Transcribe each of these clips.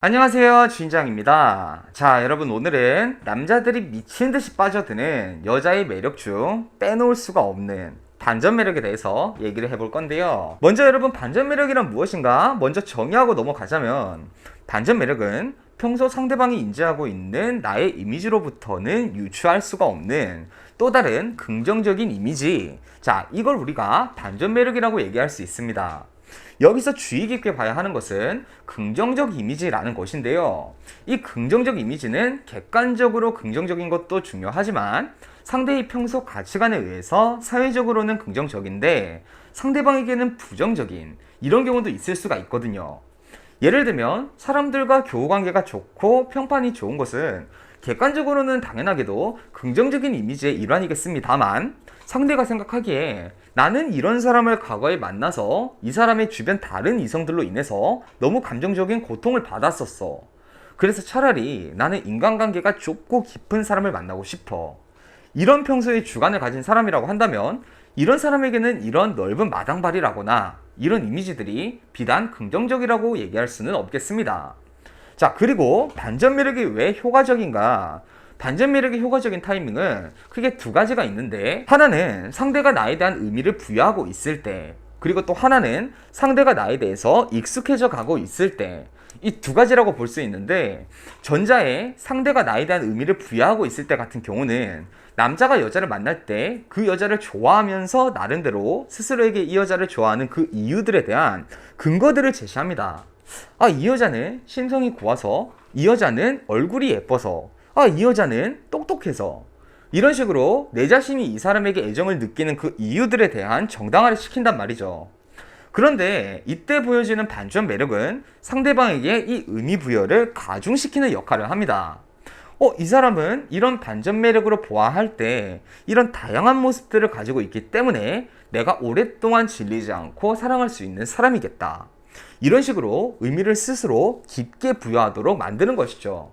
안녕하세요, 주인장입니다. 자, 여러분, 오늘은 남자들이 미친 듯이 빠져드는 여자의 매력 중 빼놓을 수가 없는 반전 매력에 대해서 얘기를 해볼 건데요. 먼저 여러분, 반전 매력이란 무엇인가 먼저 정의하고 넘어가자면, 반전 매력은 평소 상대방이 인지하고 있는 나의 이미지로부터는 유추할 수가 없는 또 다른 긍정적인 이미지, 자, 이걸 우리가 반전 매력이라고 얘기할 수 있습니다. 여기서 주의 깊게 봐야 하는 것은 긍정적 이미지라는 것인데요. 이 긍정적 이미지는 객관적으로 긍정적인 것도 중요하지만 상대의 평소 가치관에 의해서 사회적으로는 긍정적인데 상대방에게는 부정적인 이런 경우도 있을 수가 있거든요. 예를 들면 사람들과 교우관계가 좋고 평판이 좋은 것은 객관적으로는 당연하게도 긍정적인 이미지의 일환이겠습니다만 상대가 생각하기에 나는 이런 사람을 과거에 만나서 이 사람의 주변 다른 이성들로 인해서 너무 감정적인 고통을 받았었어. 그래서 차라리 나는 인간관계가 좁고 깊은 사람을 만나고 싶어. 이런 평소의 주관을 가진 사람이라고 한다면 이런 사람에게는 이런 넓은 마당발이라거나 이런 이미지들이 비단 긍정적이라고 얘기할 수는 없겠습니다. 자, 그리고 반전 매력이 왜 효과적인가? 반전 매력의 효과적인 타이밍은 크게 두 가지가 있는데, 하나는 상대가 나에 대한 의미를 부여하고 있을 때, 그리고 또 하나는 상대가 나에 대해서 익숙해져 가고 있을 때, 이 두 가지라고 볼 수 있는데, 전자에 상대가 나에 대한 의미를 부여하고 있을 때 같은 경우는 남자가 여자를 만날 때 그 여자를 좋아하면서 나름대로 스스로에게 이 여자를 좋아하는 그 이유들에 대한 근거들을 제시합니다. 아, 이 여자는 심성이 고와서, 이 여자는 얼굴이 예뻐서, 아, 이 여자는 똑똑해서, 이런 식으로 내 자신이 이 사람에게 애정을 느끼는 그 이유들에 대한 정당화를 시킨단 말이죠. 그런데 이때 보여지는 반전 매력은 상대방에게 이 의미 부여를 가중시키는 역할을 합니다. 이 사람은 이런 반전 매력으로 보아할 때 이런 다양한 모습들을 가지고 있기 때문에 내가 오랫동안 질리지 않고 사랑할 수 있는 사람이겠다. 이런 식으로 의미를 스스로 깊게 부여하도록 만드는 것이죠.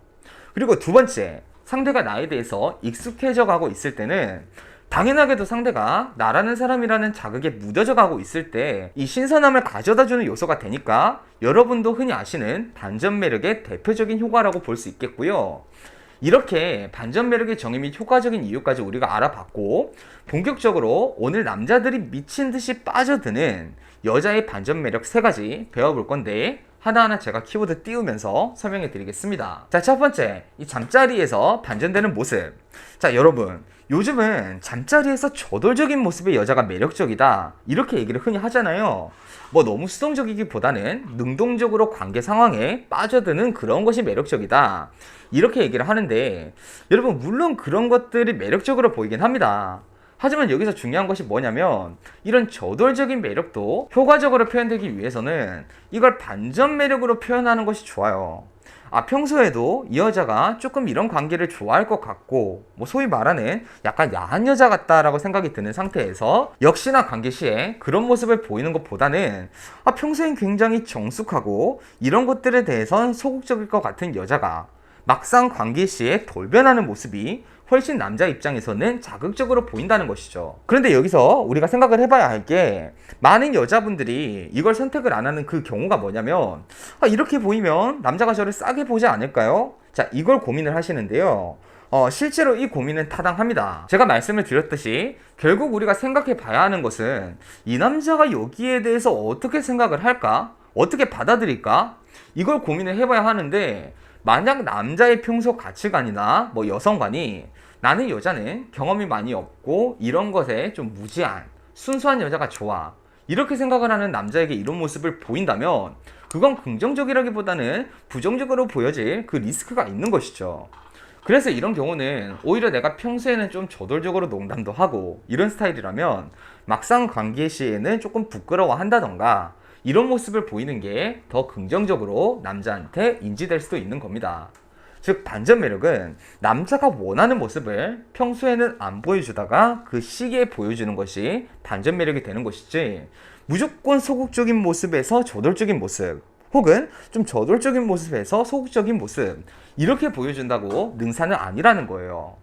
그리고 두 번째, 상대가 나에 대해서 익숙해져 가고 있을 때는 당연하게도 상대가 나라는 사람이라는 자극에 무뎌져 가고 있을 때 이 신선함을 가져다주는 요소가 되니까 여러분도 흔히 아시는 반전 매력의 대표적인 효과라고 볼 수 있겠고요. 이렇게 반전 매력의 정의 및 효과적인 이유까지 우리가 알아봤고, 본격적으로 오늘 남자들이 미친 듯이 빠져드는 여자의 반전 매력 3가지 배워볼 건데, 하나하나 제가 키워드 띄우면서 설명해 드리겠습니다. 자, 첫 번째, 이 잠자리에서 반전되는 모습. 자, 여러분, 요즘은 잠자리에서 저돌적인 모습의 여자가 매력적이다, 이렇게 얘기를 흔히 하잖아요. 뭐 너무 수동적이기보다는 능동적으로 관계 상황에 빠져드는 그런 것이 매력적이다, 이렇게 얘기를 하는데, 여러분, 물론 그런 것들이 매력적으로 보이긴 합니다. 하지만 여기서 중요한 것이 뭐냐면, 이런 저돌적인 매력도 효과적으로 표현되기 위해서는 이걸 반전 매력으로 표현하는 것이 좋아요. 아, 평소에도 이 여자가 조금 이런 관계를 좋아할 것 같고, 뭐 소위 말하는 약간 야한 여자 같다라고 생각이 드는 상태에서 역시나 관계 시에 그런 모습을 보이는 것보다는 평소엔 굉장히 정숙하고 이런 것들에 대해선 소극적일 것 같은 여자가 막상 관계 시에 돌변하는 모습이 훨씬 남자 입장에서는 자극적으로 보인다는 것이죠. 그런데 여기서 우리가 생각을 해봐야 할 게, 많은 여자분들이 이걸 선택을 안 하는 그 경우가 뭐냐면, 이렇게 보이면 남자가 저를 싸게 보지 않을까요? 자, 이걸 고민을 하시는데요. 실제로 이 고민은 타당합니다. 제가 말씀을 드렸듯이 결국 우리가 생각해 봐야 하는 것은 이 남자가 여기에 대해서 어떻게 생각을 할까? 어떻게 받아들일까? 이걸 고민을 해봐야 하는데, 만약 남자의 평소 가치관이나 뭐 여성관이 나는 여자는 경험이 많이 없고 이런 것에 좀 무지한 순수한 여자가 좋아, 이렇게 생각을 하는 남자에게 이런 모습을 보인다면 그건 긍정적이라기보다는 부정적으로 보여질 그 리스크가 있는 것이죠. 그래서 이런 경우는 오히려 내가 평소에는 좀 저돌적으로 농담도 하고 이런 스타일이라면 막상 관계 시에는 조금 부끄러워한다던가 이런 모습을 보이는 게 더 긍정적으로 남자한테 인지될 수도 있는 겁니다. 즉, 반전 매력은 남자가 원하는 모습을 평소에는 안 보여주다가 그 시기에 보여주는 것이 반전 매력이 되는 것이지, 무조건 소극적인 모습에서 저돌적인 모습, 혹은 좀 저돌적인 모습에서 소극적인 모습, 이렇게 보여준다고 능사는 아니라는 거예요.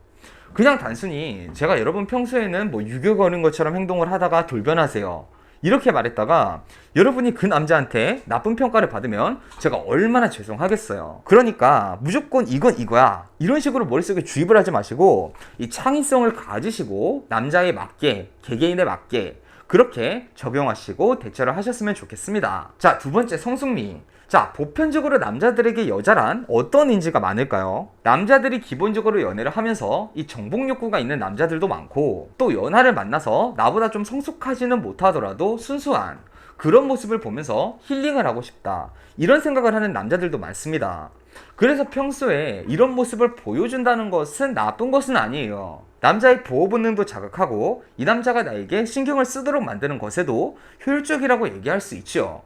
그냥 단순히 제가 여러분 평소에는 뭐 유교 거는 것처럼 행동을 하다가 돌변하세요, 이렇게 말했다가 여러분이 그 남자한테 나쁜 평가를 받으면 제가 얼마나 죄송하겠어요. 그러니까 무조건 이건 이거야 이런 식으로 머릿속에 주입을 하지 마시고 이 창의성을 가지시고 남자에 맞게 개개인에 맞게 그렇게 적용하시고 대처를 하셨으면 좋겠습니다. 자, 두 번째, 성숙미. 자, 보편적으로 남자들에게 여자란 어떤 인지가 많을까요? 남자들이 기본적으로 연애를 하면서 이 정복 욕구가 있는 남자들도 많고, 또 연하를 만나서 나보다 좀 성숙하지는 못하더라도 순수한 그런 모습을 보면서 힐링을 하고 싶다, 이런 생각을 하는 남자들도 많습니다. 그래서 평소에 이런 모습을 보여준다는 것은 나쁜 것은 아니에요. 남자의 보호 본능도 자극하고 이 남자가 나에게 신경을 쓰도록 만드는 것에도 효율적이라고 얘기할 수 있죠.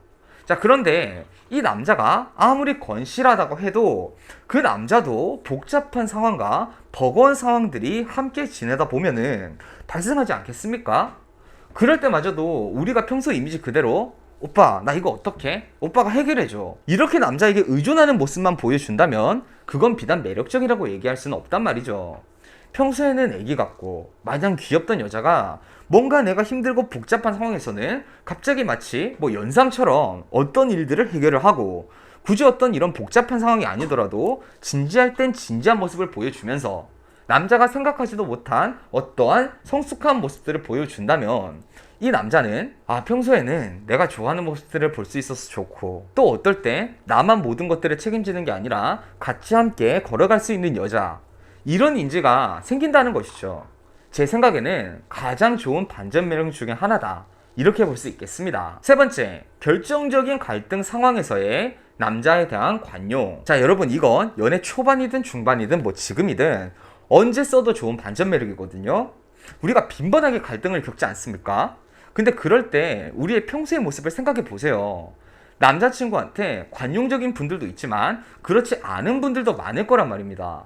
자, 그런데 이 남자가 아무리 건실하다고 해도 그 남자도 복잡한 상황과 버거운 상황들이 함께 지내다 보면은 발생하지 않겠습니까? 그럴 때마저도 우리가 평소 이미지 그대로 오빠 나 이거 어떡해? 오빠가 해결해줘, 이렇게 남자에게 의존하는 모습만 보여준다면 그건 비단 매력적이라고 얘기할 수는 없단 말이죠. 평소에는 애기 같고 마냥 귀엽던 여자가 뭔가 내가 힘들고 복잡한 상황에서는 갑자기 마치 뭐 연상처럼 어떤 일들을 해결을 하고, 굳이 어떤 이런 복잡한 상황이 아니더라도 진지할 땐 진지한 모습을 보여주면서 남자가 생각하지도 못한 어떠한 성숙한 모습들을 보여준다면 이 남자는 평소에는 내가 좋아하는 모습들을 볼 수 있어서 좋고, 또 어떨 때 나만 모든 것들을 책임지는 게 아니라 같이 함께 걸어갈 수 있는 여자, 이런 인지가 생긴다는 것이죠. 제 생각에는 가장 좋은 반전 매력 중에 하나다, 이렇게 볼 수 있겠습니다. 세 번째, 결정적인 갈등 상황에서의 남자에 대한 관용. 자, 여러분, 이건 연애 초반이든 중반이든 뭐 지금이든 언제 써도 좋은 반전 매력이거든요. 우리가 빈번하게 갈등을 겪지 않습니까? 근데 그럴 때 우리의 평소의 모습을 생각해 보세요. 남자친구한테 관용적인 분들도 있지만 그렇지 않은 분들도 많을 거란 말입니다.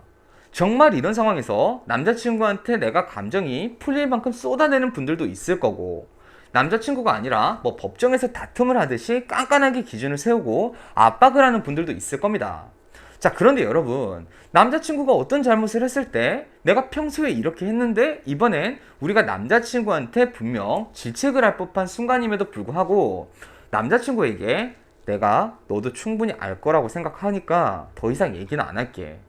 정말 이런 상황에서 남자친구한테 내가 감정이 풀릴 만큼 쏟아내는 분들도 있을 거고, 남자친구가 아니라 뭐 법정에서 다툼을 하듯이 깐깐하게 기준을 세우고 압박을 하는 분들도 있을 겁니다. 자, 그런데 여러분, 남자친구가 어떤 잘못을 했을 때 내가 평소에 이렇게 했는데 이번엔 우리가 남자친구한테 분명 질책을 할 법한 순간임에도 불구하고 남자친구에게 내가 너도 충분히 알 거라고 생각하니까 더 이상 얘기는 안 할게,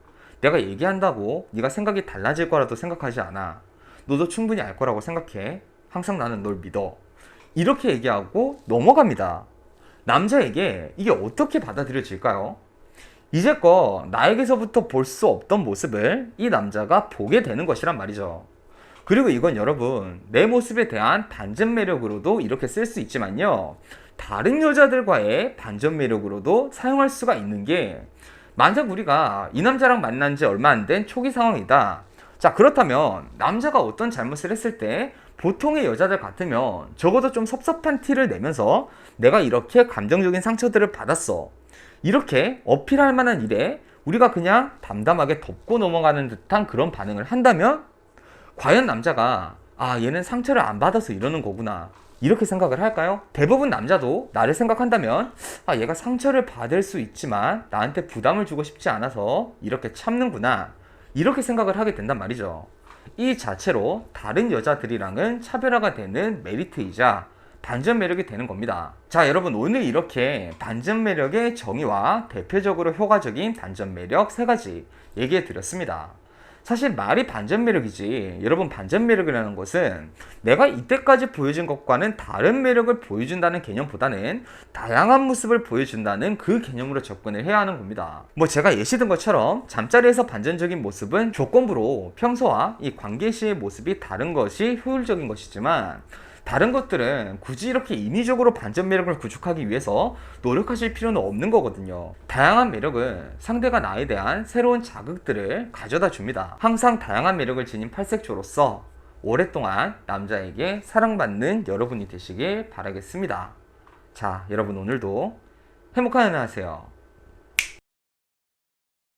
내가 얘기한다고 네가 생각이 달라질 거라도 생각하지 않아, 너도 충분히 알 거라고 생각해, 항상 나는 널 믿어, 이렇게 얘기하고 넘어갑니다. 남자에게 이게 어떻게 받아들여질까요? 이제껏 나에게서부터 볼 수 없던 모습을 이 남자가 보게 되는 것이란 말이죠. 그리고 이건 여러분, 내 모습에 대한 반전 매력으로도 이렇게 쓸 수 있지만요, 다른 여자들과의 반전 매력으로도 사용할 수가 있는 게, 만약 우리가 이 남자랑 만난 지 얼마 안 된 초기 상황이다. 자, 그렇다면 남자가 어떤 잘못을 했을 때 보통의 여자들 같으면 적어도 좀 섭섭한 티를 내면서 내가 이렇게 감정적인 상처들을 받았어, 이렇게 어필할 만한 일에 우리가 그냥 담담하게 덮고 넘어가는 듯한 그런 반응을 한다면 과연 남자가 얘는 상처를 안 받아서 이러는 거구나, 이렇게 생각을 할까요? 대부분 남자도 나를 생각한다면 얘가 상처를 받을 수 있지만 나한테 부담을 주고 싶지 않아서 이렇게 참는구나, 이렇게 생각을 하게 된단 말이죠. 이 자체로 다른 여자들이랑은 차별화가 되는 메리트이자 반전 매력이 되는 겁니다. 자, 여러분, 오늘 이렇게 반전 매력의 정의와 대표적으로 효과적인 반전 매력 3가지 얘기해 드렸습니다. 사실 말이 반전 매력이지, 여러분, 반전 매력이라는 것은 내가 이때까지 보여준 것과는 다른 매력을 보여준다는 개념보다는 다양한 모습을 보여준다는 그 개념으로 접근을 해야 하는 겁니다. 뭐 제가 예시 든 것처럼 잠자리에서 반전적인 모습은 조건부로 평소와 이 관계 시의 모습이 다른 것이 효율적인 것이지만, 다른 것들은 굳이 이렇게 인위적으로 반전 매력을 구축하기 위해서 노력하실 필요는 없는 거거든요. 다양한 매력은 상대가 나에 대한 새로운 자극들을 가져다 줍니다. 항상 다양한 매력을 지닌 팔색조로서 오랫동안 남자에게 사랑받는 여러분이 되시길 바라겠습니다. 자, 여러분, 오늘도 행복한 연애 하세요.